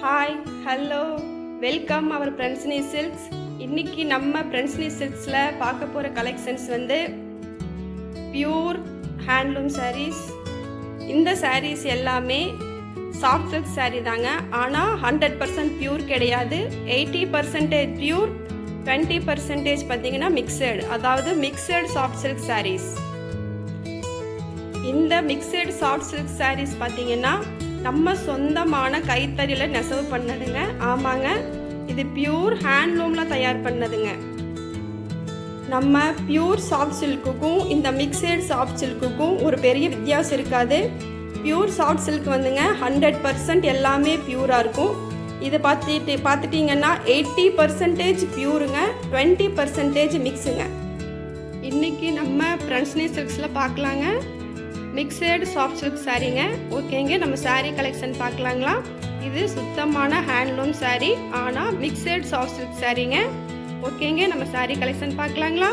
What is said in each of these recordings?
Hi, hello, welcome அவர் பிரின்ஸ்னி silks. இன்றைக்கி நம்ம பிரின்ஸ்னி சில்க்ஸில் பார்க்க போகிற கலெக்ஷன்ஸ் வந்து பியூர் ஹேண்ட்லூம் சாரீஸ். இந்த சாரீஸ் எல்லாமே சாஃப்ட் சில்க் சாரீ தாங்க. ஆனால் 100% பியூர் கிடையாது. 80% பியூர், 20% பார்த்தீங்கன்னா மிக்சடு, அதாவது மிக்சடு சாஃப்ட் சில்க் சாரீஸ். இந்த மிக்சடு சாஃப்ட் சில்க் சாரீஸ் பார்த்தீங்கன்னா நம்ம சொந்தமான கைத்தறியில் நெசவு பண்ணதுங்க. ஆமாங்க, இது பியூர் ஹேண்ட்லூமில் தயார் பண்ணதுங்க. நம்ம பியூர் சாஃப்ட் சில்க்குக்கும் இந்த மிக்சட் சாஃப்ட் சில்க்குக்கும் ஒரு பெரிய வித்தியாசம் இருக்காது. பியூர் சாஃப்ட் சில்க் வந்துங்க 100% எல்லாமே பியூராக இருக்கும். இதை பார்த்துட்டிங்கன்னா 80% பியூருங்க, 20% மிக்ஸுங்க. இன்றைக்கி நம்ம பிரின்ஸ்னி சில்க்ஸில் பார்க்கலாங்க மிக்சடு சாஃப்ட் சில்க் சாரீங்க. ஓகேங்க, நம்ம சாரீ கலெக்ஷன் பார்க்கலாங்களா? இது சுத்தமான ஹேண்ட்லூம் சாரீ, ஆனால் மிக்சடு சாஃப்ட் சில்க் சாரீங்க. ஓகேங்க, நம்ம சாரீ கலெக்ஷன் பார்க்கலாங்களா?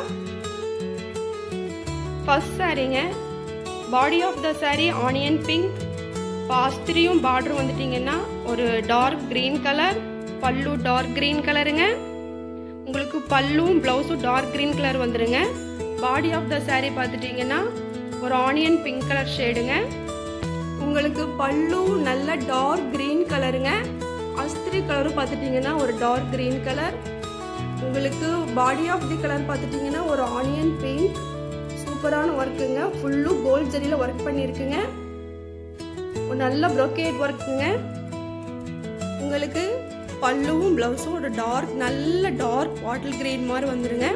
ஃபர்ஸ்ட் சாரீங்க, body of the sari onion pink, பாஸ்திரியும் பார்டர் வந்துட்டிங்கன்னா ஒரு டார்க் க்ரீன் கலர், பல்லு டார்க் க்ரீன் கலருங்க. உங்களுக்கு பல்லும் ப்ளவுஸும் டார்க் க்ரீன் கலர் வந்துடுங்க. பாடி ஆஃப் த சாரீ பார்த்துட்டிங்கன்னா ஒரு ஆனியன் பிங்க் கலர் ஷேடுங்க. உங்களுக்கு பல்லு நல்ல டார்க் க்ரீன் கலருங்க. அஸ்திரி கலரும் பார்த்துட்டிங்கன்னா ஒரு டார்க் க்ரீன் கலர். உங்களுக்கு பாடி ஆஃப் தி கலர் பார்த்துட்டிங்கன்னா ஒரு ஆனியன் பிங்க். சூப்பரான ஒர்க்குங்க, ஃபுல்லு கோல்ட் ஜரியில் ஒர்க் பண்ணியிருக்குங்க. ஒரு நல்ல ப்ரொக்கேட் ஒர்க்குங்க. உங்களுக்கு பல்லுவும் ப்ளவுஸும் ஒரு நல்ல டார்க் பாட்டில் க்ரீன் மாதிரி வந்துடுங்க.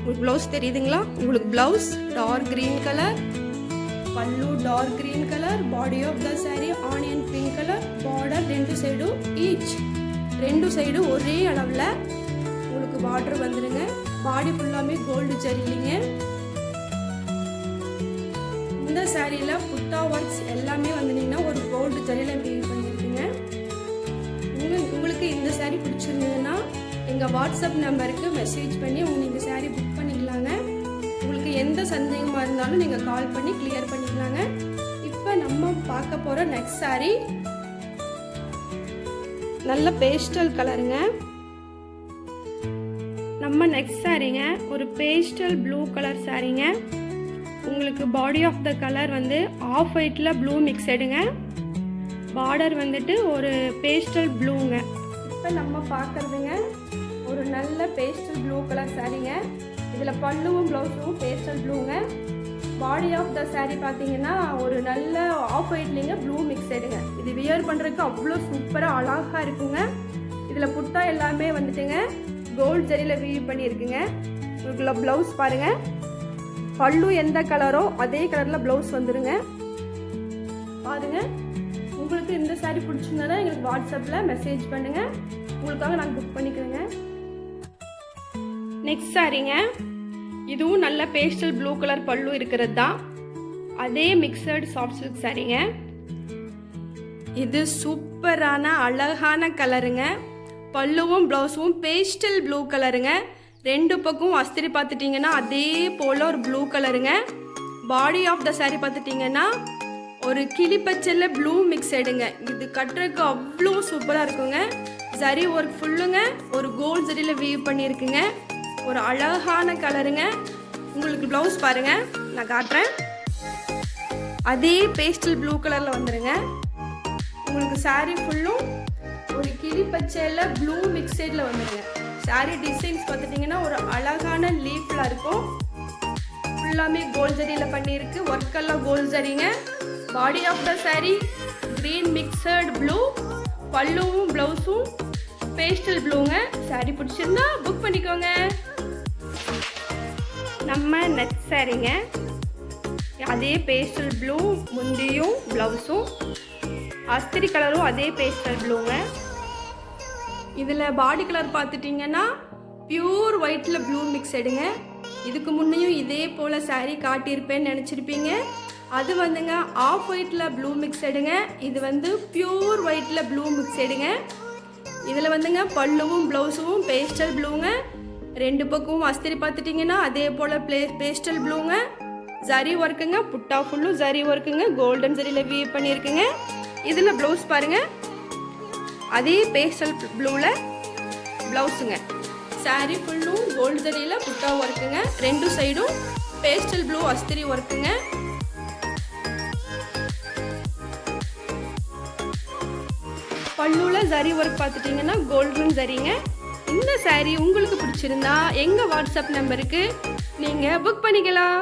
உங்களுக்கு ப்ளவுஸ் தெரியுதுங்களா? உங்களுக்கு ப்ளவுஸ் டார்க் க்ரீன் கலர், பல்லு dark green colour, body of the sari onion pink colour, border ரெண்டு சைடும் ஒரே அளவில் உங்களுக்கு பார்டர் வந்துடுங்க. பாடி ஃபுல்லாமே கோல்டு ஜரிலிங்க. இந்த சாரியில் புட்டா ஒர்க்ஸ் எல்லாமே வந்துட்டீங்கன்னா ஒரு கோல்டு ஜரியில் வீவ் பண்ணியிருக்குங்க. உங்களுக்கு இந்த சாரீ பிடிச்சிருந்ததுன்னா எங்கள் வாட்ஸ்அப் நம்பருக்கு மெசேஜ் பண்ணி நீங்கள் சாரீ புக் பண்ணிக்கலாங்க. உங்களுக்கு எந்த சந்தேகமாக இருந்தாலும் நீங்கள் கால் பண்ணி கிளியர் பண்ணிக்கலாங்க. இப்போ நம்ம பார்க்க போகிற நெக்ஸ்ட் சாரீ நல்ல பேஸ்டல் கலருங்க. நம்ம நெக்ஸ்ட் சாரீங்க ஒரு பேஸ்டல் ப்ளூ கலர் சாரீங்க. உங்களுக்கு பாடி ஆஃப் த கலர் வந்து ஆஃப் ஒயிட்டில் ப்ளூ மிக்சடுங்க. பார்டர் வந்துட்டு ஒரு பேஸ்டல் ப்ளூங்க. இப்போ நம்ம பார்க்குறதுங்க ஒரு நல்ல பேஸ்டல் ப்ளூ கலர் சாரீங்க. இதில் பல்லுவும் ப்ளவுஸும் பேஸ்டல் ப்ளூங்க. பாடி ஆஃப் த சாரீ பார்த்தீங்கன்னா ஒரு நல்ல ஆஃப் ஒயிட்லிங்க ப்ளூ மிக்சடுங்க. இது வியர் பண்ணுறதுக்கு அவ்வளோ சூப்பராக அழகாக இருக்குங்க. இதில் புட்டா எல்லாமே வந்துட்டுங்க கோல்ட் ஜரியில் வீவ் பண்ணியிருக்குங்க. உங்களுக்கு ப்ளவுஸ் பாருங்கள், பல்லு எந்த கலரோ அதே கலரில் ப்ளவுஸ் வந்துடுங்க. பாருங்கள், உங்களுக்கு இந்த சாரீ பிடிச்சிருந்தா எங்களுக்கு வாட்ஸ்அப்பில் மெசேஜ் பண்ணுங்கள், உங்களுக்காக நாங்கள் புக் பண்ணிக்கிறோங்க. நெக்ஸ்ட் சாரீங்க, இதுவும் நல்ல பேஸ்டல் ப்ளூ கலர் பல்லு இருக்கிறது தான். அதே மிக்சடு சாஃப்ட் சில்க் சாரீங்க. இது சூப்பரான அழகான கலருங்க. பல்லுவும் ப்ளவுஸும் பேஸ்டல் ப்ளூ கலருங்க. ரெண்டு பக்கம் அஸ்திரி பார்த்துட்டிங்கன்னா அதே போல் ஒரு ப்ளூ கலருங்க. பாடி ஆஃப் த சாரீ பார்த்துட்டிங்கன்னா ஒரு கிளிப்பச்சல்ல ப்ளூ மிக்சடுங்க. இது கட்டுறதுக்கு அவ்வளோ சூப்பராக இருக்குங்க. ஜரி ஒர்க் ஃபுல்லுங்க ஒரு கோல்ட் ஜரியில் வீவ் பண்ணியிருக்குங்க. ஒரு அழகான கலருங்க. உங்களுக்கு ப்ளவுஸ் பாருங்கள், நான் காட்டுறேன். அதே பேஸ்டல் ப்ளூ கலரில் வந்துடுங்க. உங்களுக்கு சாரீ ஃபுல்லும் ஒரு கிளி பச்சையில் ப்ளூ மிக்சடில் வந்துடுங்க. சாரீ டிசைன்ஸ் பார்த்துட்டிங்கன்னா ஒரு அழகான லீஃபில் இருக்கும். ஃபுல்லாமே கோல்ட் ஜரியில் பண்ணியிருக்கு. ஒர்க்கெல்லாம் கோல்ட் ஜரிங்க. Body of the sari green mixed blue, பல்லுவும் ப்ளவுஸும் பேஸ்டல் ப்ளூங்க. சாரீ பிடிச்சிருந்தா புக் பண்ணிக்கோங்க. நம்ம நெக்ஸ்ட் சாரீங்க, அதே பேஸ்டல் ப்ளூ முந்தியும் ப்ளவுஸும், அஸ்திரி கலரும் அதே பேஸ்டல் ப்ளூங்க. இதில் பாடி கலர் பார்த்துட்டிங்கன்னா பியூர் ஒயிட்டில் ப்ளூ மிக்சடுங்க. இதுக்கு முன்னையும் இதே போல் சாரீ காட்டியிருப்பேன்னு நினச்சிருப்பீங்க. அது வந்துங்க ஆஃப் ஒயிட்டில் ப்ளூ மிக்சடுங்க. இது வந்து பியூர் ஒயிட்டில் ப்ளூ மிக்சடுங்க. இதில் வந்துங்க பல்லுவும் ப்ளவுஸும் பேஸ்டல் ப்ளூங்க. ரெண்டு பக்கமும் அஸ்திரி பார்த்துட்டிங்கன்னா அதே போல் பேஸ்டல் ப்ளூங்க. ஜரி ஒர்க்குங்க, புட்டா ஃபுல்லும் ஜரி ஒர்க்குங்க, கோல்டன் ஜரியில் வீவ் பண்ணியிருக்குங்க. இதில் ப்ளவுஸ் பாருங்கள், அதே பேஸ்டல் ப்ளூவில் ப்ளவுஸுங்க. சாரீ ஃபுல்லும் கோல்டு ஜரியில் புட்டா ஒர்க்குங்க. 2 சைடும் பேஸ்டல் ப்ளூ அஸ்திரி ஒர்க்குங்க. பல்லுவில் ஜரி ஒர்க் பார்த்துட்டிங்கன்னா கோல்டன் ஜரிங்க. இந்த சாரீ உங்களுக்கு பிடிச்சிருந்தா எங்கள் வாட்ஸ்அப் நம்பருக்கு நீங்கள் புக் பண்ணிக்கலாம்.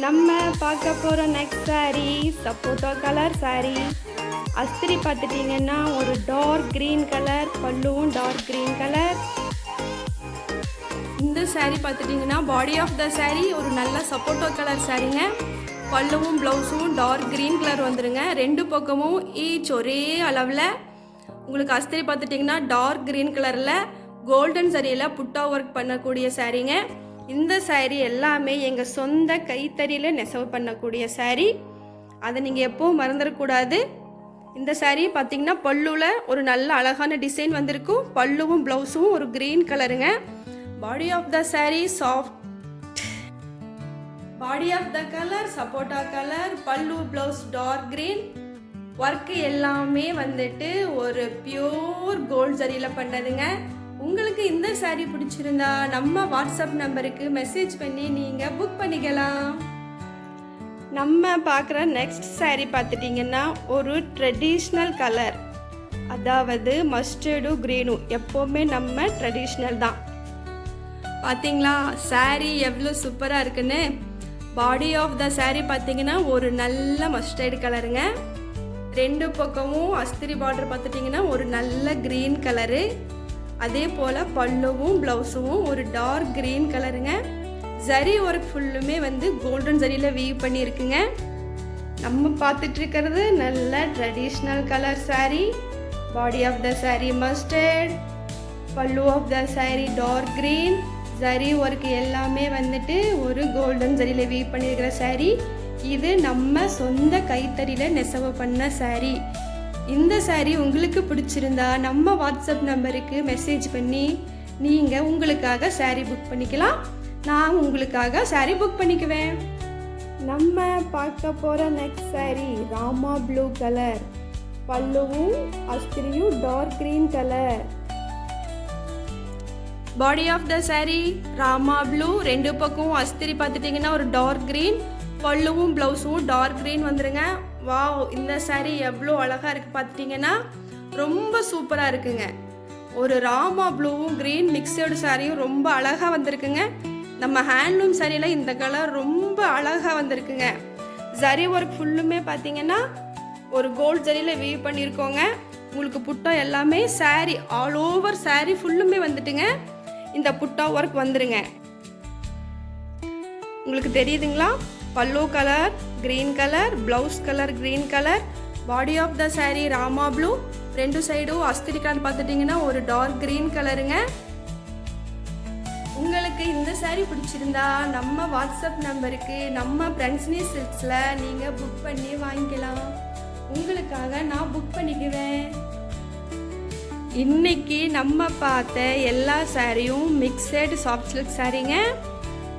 நம்ம பார்க்க போகிற நெக்ஸ்ட் சாரீ சப்போட்டா கலர் சாரீ. அஸ்திரி பார்த்துட்டிங்கன்னா ஒரு டார்க் க்ரீன் கலர், பல்லுவும் டார்க் க்ரீன் கலர். இந்த சாரீ பார்த்துட்டிங்கன்னா பாடி ஆஃப் த சாரீ ஒரு நல்ல சப்போட்டா கலர் சாரீங்க. பல்லுவும் ப்ளவுஸும் டார்க் க்ரீன் கலர் வந்துடுங்க. 2 பக்கமும் ஈச் ஒரே அளவில் உங்களுக்கு அஸ்திரி பார்த்துட்டிங்கன்னா டார்க் க்ரீன் கலரில் கோல்டன் சாரியில் புட்டா ஒர்க் பண்ணக்கூடிய சாரீங்க. இந்த சாரீ எல்லாமே எங்கள் சொந்த கைத்தறியில் நெசவு பண்ணக்கூடிய சாரீ. அதை நீங்கள் எப்போவும் மறந்துடக்கூடாது. இந்த சாரீ பார்த்திங்கன்னா பல்லுவில் ஒரு நல்ல அழகான டிசைன் வந்திருக்கும். பல்லுவும் ப்ளவுஸும் ஒரு க்ரீன் கலருங்க. Body of the sari soft, body of the colour sapota colour, பல்லு ப்ளவுஸ் டார்க் க்ரீன். ஒர்க்கு எல்லாமே வந்துட்டு ஒரு பியூர் கோல்ட் ஜரியில் பண்ணதுங்க. உங்களுக்கு இந்த சாரீ பிடிச்சிருந்தா நம்ம வாட்ஸ்அப் நம்பருக்கு மெசேஜ் பண்ணி நீங்கள் புக் பண்ணிக்கலாம். நம்ம பார்க்குற நெக்ஸ்ட் சாரீ பார்த்துட்டிங்கன்னா ஒரு ட்ரெடிஷ்னல் கலர், அதாவது மஸ்டர்டும் க்ரீனும். எப்போவுமே நம்ம ட்ரெடிஷ்னல் தான். பார்த்தீங்களா சாரீ எவ்வளோ சூப்பராக இருக்குன்னு. பாடி ஆஃப் த சாரீ பார்த்தீங்கன்னா ஒரு நல்ல மஸ்டர்டு கலருங்க. 2 பக்கமும் அஸ்திரி பார்டர் பார்த்துட்டிங்கன்னா ஒரு நல்ல க்ரீன் கலரு. அதே போல் பல்லுவும் ப்ளவுஸும் ஒரு டார்க் க்ரீன் கலருங்க. ஜரி ஒர்க் ஃபுல்லுமே வந்து கோல்டன் ஜரியில் வீவ் பண்ணியிருக்குங்க. நம்ம பார்த்துட்ருக்கிறது நல்ல traditional colour sari. Body of the sari mustard, பல்லு of the sari dark green. Zari work எல்லாமே வந்துட்டு ஒரு கோல்டன் ஜரியில் வீவ் பண்ணியிருக்கிற சாரீ. இது நம்ம சொந்த கைத்தறியில் நெசவு பண்ண சாரீ. இந்த சாரீ உங்களுக்கு பிடிச்சிருந்தா நம்ம வாட்ஸ்அப் நம்பருக்கு மெசேஜ் பண்ணி நீங்கள் உங்களுக்காக சாரீ புக் பண்ணிக்கலாம். நான் உங்களுக்காக சாரீ புக் பண்ணிக்குவேன். நம்ம பார்க்க போகிற next sari Rama blue colour. பல்லுவும் அஸ்திரியும் dark green colour. Body of the sari Rama blue. 2 பக்கம் அஸ்திரி பார்த்துட்டிங்கன்னா ஒரு டார்க் க்ரீன், பல்லுவும் ப்ளவுஸும் டார்க் க்ரீன் வந்துடுங்க. வாவ், இந்த சாரீ எவ்வளோ அழகாக இருக்குது பார்த்துட்டிங்கன்னா ரொம்ப சூப்பராக இருக்குங்க. ஒரு ராமா ப்ளூவும் க்ரீன் மிக்சடு சாரியும் ரொம்ப அழகாக வந்திருக்குங்க. நம்ம ஹேண்ட்லூம் சாரியில் இந்த கலர் ரொம்ப அழகாக வந்திருக்குங்க. ஜரி ஒர்க் ஃபுல்லுமே பார்த்திங்கன்னா ஒரு கோல்ட் ஜரியில் வீவ் பண்ணியிருக்கோங்க. உங்களுக்கு புட்டா எல்லாமே சாரீ ஆல் ஓவர் சாரீ ஃபுல்லுமே வந்துட்டுங்க இந்த புட்டா ஒர்க் வந்துருங்க. உங்களுக்கு தெரியுதுங்களா? பல்லு colour green colour, blouse colour green colour. Body of the sari Rama blue. 2 சைடும் அஸ்திரி கலர் பார்த்துட்டிங்கன்னா ஒரு டார்க் க்ரீன் கலருங்க. உங்களுக்கு இந்த சாரீ பிடிச்சிருந்தா நம்ம வாட்ஸ்அப் நம்பருக்கு நம்ம பிரின்ஸ்னி சில்க்ஸில் நீங்கள் புக் பண்ணி வாங்கிக்கலாம். உங்களுக்காக நான் புக் பண்ணிக்குவேன். இன்னைக்கு நம்ம பார்த்த எல்லா சாரியும் மிக்சடு சாஃப்ட் சில்க் சாரீங்க.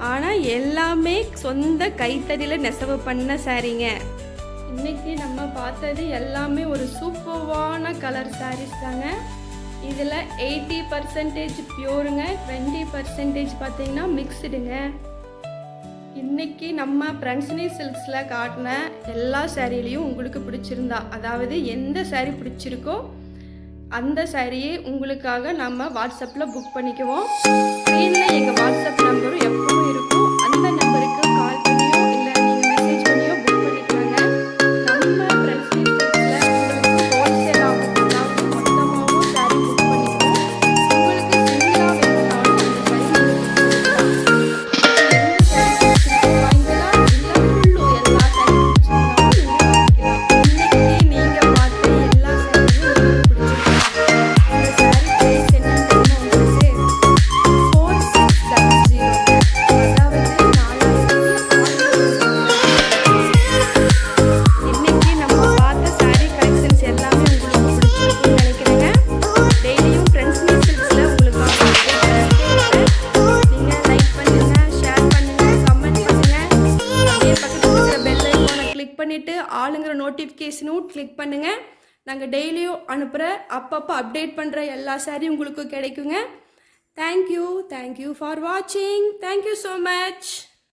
ஆனால் எல்லாமே சொந்த கைத்தறியில் நெசவு பண்ண சாரீங்க. இன்னைக்கு நம்ம பார்த்தது எல்லாமே ஒரு சூப்பர்வான கலர் சாரீஸ் தாங்க. இதில் 80% பியூருங்க, 20% பார்த்தீங்கன்னா மிக்ஸ்டுங்க. இன்றைக்கி நம்ம பிரின்ஸ்னி சில்க்ஸில் காட்டின எல்லா சாரிலையும் உங்களுக்கு பிடிச்சிருந்தா, அதாவது எந்த சாரீ பிடிச்சிருக்கோ அந்த சாரியை உங்களுக்காக நம்ம வாட்ஸ்அப்பில் புக் பண்ணிக்குவோம். ஸ்க்ரீனில் எங்கள் வாட்ஸ்அப் நம்பரும் எப்பவும் இருக்கும். அந்த நம்பருக்கு கால் பண்ணியோ இல்லை நீங்கள் மெசேஜ் பண்ணியோ புக் பண்ணிக்கலாங்க. நம்ம பிரின்ஸ்னி சில்க்ஸில் உங்களுக்கு ஹோல்சேலாகவும் மொத்தமாகவும் சாரீ புக் பண்ணிக்குவோம். உங்களுக்கு சிங்கிளாக வேணும்னாலும் இந்த சாரீ வாங்கிக்கலாம். இல்லை ஃபுல்லு எல்லா சாரீ பிடிச்சிருந்தாலும் நீங்கள் வாங்கிக்கலாம். இன்னைக்கு நீங்கள் பார்த்த எல்லா சாரியும் உங்களுக்கு பிடிச்சிருக்கா? இந்த சாரீ ப்ரைஸ் என்னன்னு தெரியுமா உங்களுக்கு? 4600. அதாவது 4000 நாங்கள் டெய்லியும் அனுப்புகிற அப்பப்போ அப்டேட் பண்ணுற எல்லா சாரியும் உங்களுக்கு கிடைக்குங்க. தேங்க்யூ ஃபார் வாட்சிங். Thank you so much.